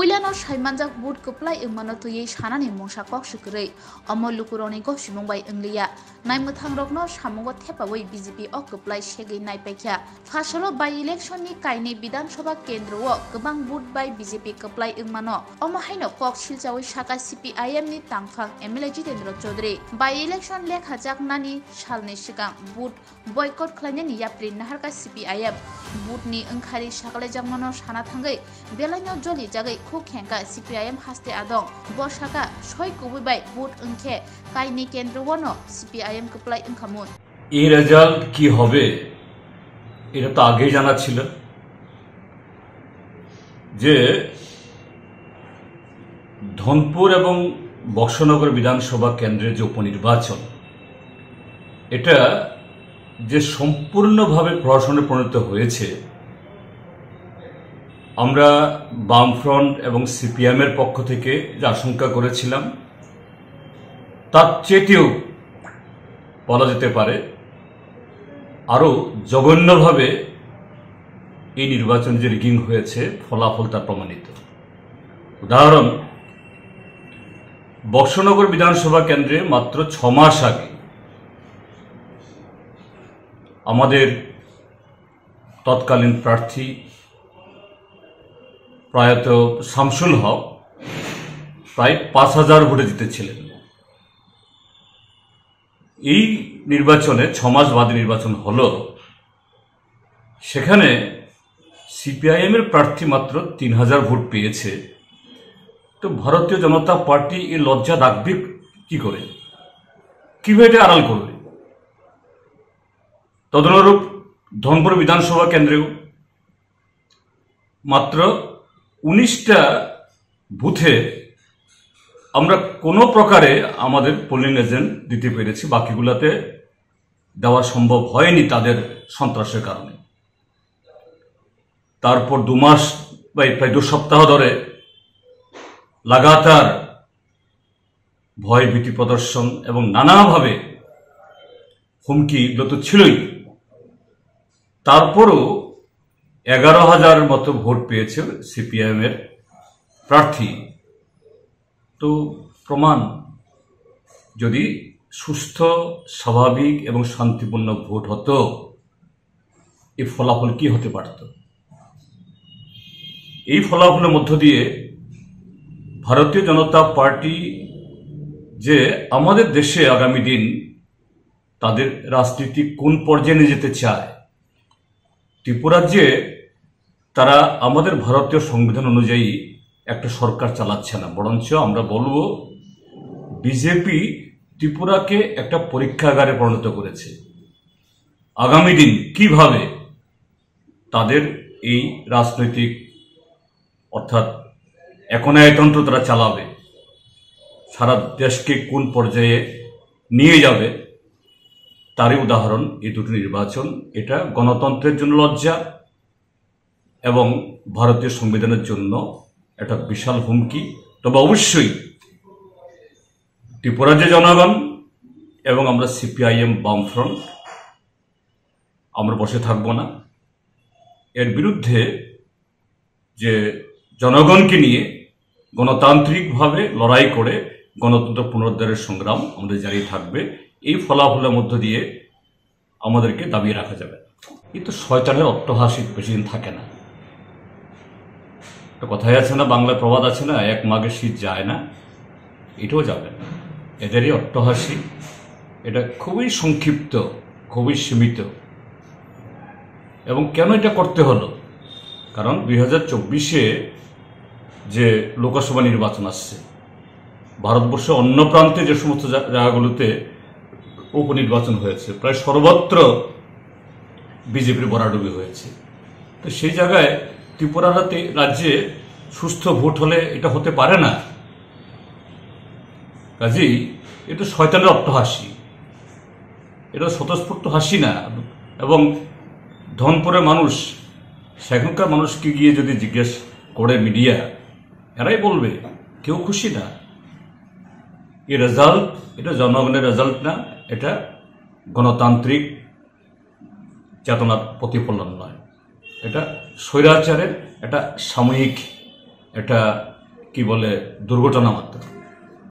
puilano saimanjak bud Kwplai Wngmano tuyei sanani mungsa kok sukrui omo Lukurogni go simungbai Wnglia naimmuthang rokno samungo thepawi BJP o Kwplai segui naipekya fasalo by election ni kaini Bidhan Sabha kendro o gobang bud by BJP Kwplai Wngmano omo haino kok silchawi Saka CPIM ni tangphang MLA Jitendra Chowdhury by election lekhajak nani salni sigang bud boycott khlainani yapri naharka CPIM bud ni wngkhari sakalaijakmano sana thangui belaino joli jagai khuk khengka CPIM haste adong bo Saka soi kububai bud wngkhe kaini kendro wono CPIM Kwplai wngkhamun এই result কি হবে এটা তো আগেই জানা ছিল যে ধনপুর এবং বক্সনগর বিধানসভা কেন্দ্রের যে উপনির্বাচন এটা যে সম্পূর্ণভাবে প্রহসনে পরিণত হয়েছে আমরা বামফ্রন্ট এবং সিপিএম এর পক্ষ থেকে যে আশঙ্কা করেছিলাম তার চেয়েও বলা যেতে পারে আরো জঘন্যভাবে এই নির্বাচন যে রিগিং হয়েছে ফলাফল তা প্রমাণিত উদাহরণ বক্সনগর বিধানসভা কেন্দ্রে মাত্র 6 মাস আগে আমাদের তৎকালীন প্রার্থী প্রয়াত শামসুল হক প্রায় 5000 ভোটে জিতেছিলেন এই নির্বাচনে 6 মাস বাদে নির্বাচন হলো সেখানে সিপিআইএম এর প্রার্থী মাত্র 3000 ভোট পেয়েছে তো ভারতীয় জনতা পার্টি এই লজ্জা রাখবে কি করে কিভাবে এটা আড়াল করবে তদনুরূপ ধনপুর বিধানসভা কেন্দ্রেও মাত্র 19টা বুথে আমরা কোনো প্রকারে আমাদের পোলিং এজেন্ট দিতে পেরেছি বাকিগুলোতে দেওয়া সম্ভব হয়নি তাদের সন্ত্রাসের কারণে তারপর 2 মাস বা প্রায় 2 সপ্তাহ ধরে লাগাতার ভয় ভীতি প্রদর্শন এবং নানাভাবে হুমকি তো ছিলই তারপরও 11,000 মতো ভোট পেয়েছে সিপিআইএম এর প্রার্থী তো প্রমাণ যদি সুস্থ স্বাভাবিক এবং শান্তিপূর্ণ ভোট হতো এই ফলাফল কি হতে পারত এই ফলাফলের মধ্য দিয়ে ভারতীয় জনতা পার্টি যে আমাদের দেশে আগামী দিন তাদের রাজনীতি কোন পর্যায়ে নিয়ে যেতে চায় ত্রিপুরাজ্যে তারা আমাদের ভারতীয় সংবিধান অনুযায়ী একটা সরকার চালাচ্ছে না বরঞ্চ আমরা বলবো বিজেপি ত্রিপুরাকে একটা পরীক্ষাগারে পরিণত করেছে আগামী দিন কিভাবে তাদের এই রাজনৈতিক অর্থাৎ একনায়তন্ত্র তারা চালাবে সারা দেশকে কোন পর্যায়ে নিয়ে যাবে তারই উদাহরণ এই দুটো নির্বাচন এটা গণতন্ত্রের জন্য লজ্জা এবং ভারতীয় সংবিধানের জন্য একটা বিশাল হুমকি তবে অবশ্যই ত্রিপুরার যে জনগণ এবং আমরা সিপিআইএম বামফ্রন্ট আমরা বসে থাকব না এর বিরুদ্ধে যে জনগণকে নিয়ে গণতান্ত্রিকভাবে লড়াই করে গণতন্ত্র পুনরুদ্ধারের সংগ্রাম আমাদের জারি থাকবে এই ফলাফলের মধ্য দিয়ে আমাদেরকে দাবিয়ে রাখা যাবে কিন্তু শয়তানের অট্টহাসি বেশিদিন থাকে না একটা কথাই আছে না বাংলায় প্রবাদ আছে না এক মাঘে শীত যায় না এটাও যাবে না এদেরই অট্টহাসি এটা খুবই সংক্ষিপ্ত খুবই সীমিত এবং কেন এটা করতে হলো কারণ 2024-এ যে লোকসভা নির্বাচন আসছে ভারতবর্ষের অন্য প্রান্তে যে সমস্ত জায়গাগুলোতে উপনির্বাচন হয়েছে প্রায় সর্বত্র বিজেপির ভরাডুবি হয়েছে তো সেই জায়গায় ত্রিপুরা রাজ্যে সুস্থ ভোট হলে এটা হতে পারে না কাজেই এটা শয়তানের অট্টহাসি এটা স্বতঃস্ফূর্ত হাসি না এবং ধনপুরের মানুষ সেখানকার মানুষকে গিয়ে যদি জিজ্ঞেস করে মিডিয়া এরাই বলবে কেউ খুশি না এই রেজাল্ট এটা জনগণের রেজাল্ট না এটা গণতান্ত্রিক চেতনার প্রতিফলন নয় এটা স্বৈরাচারের একটা সাময়িক একটা কি বলে দুর্ঘটনা মাত্র।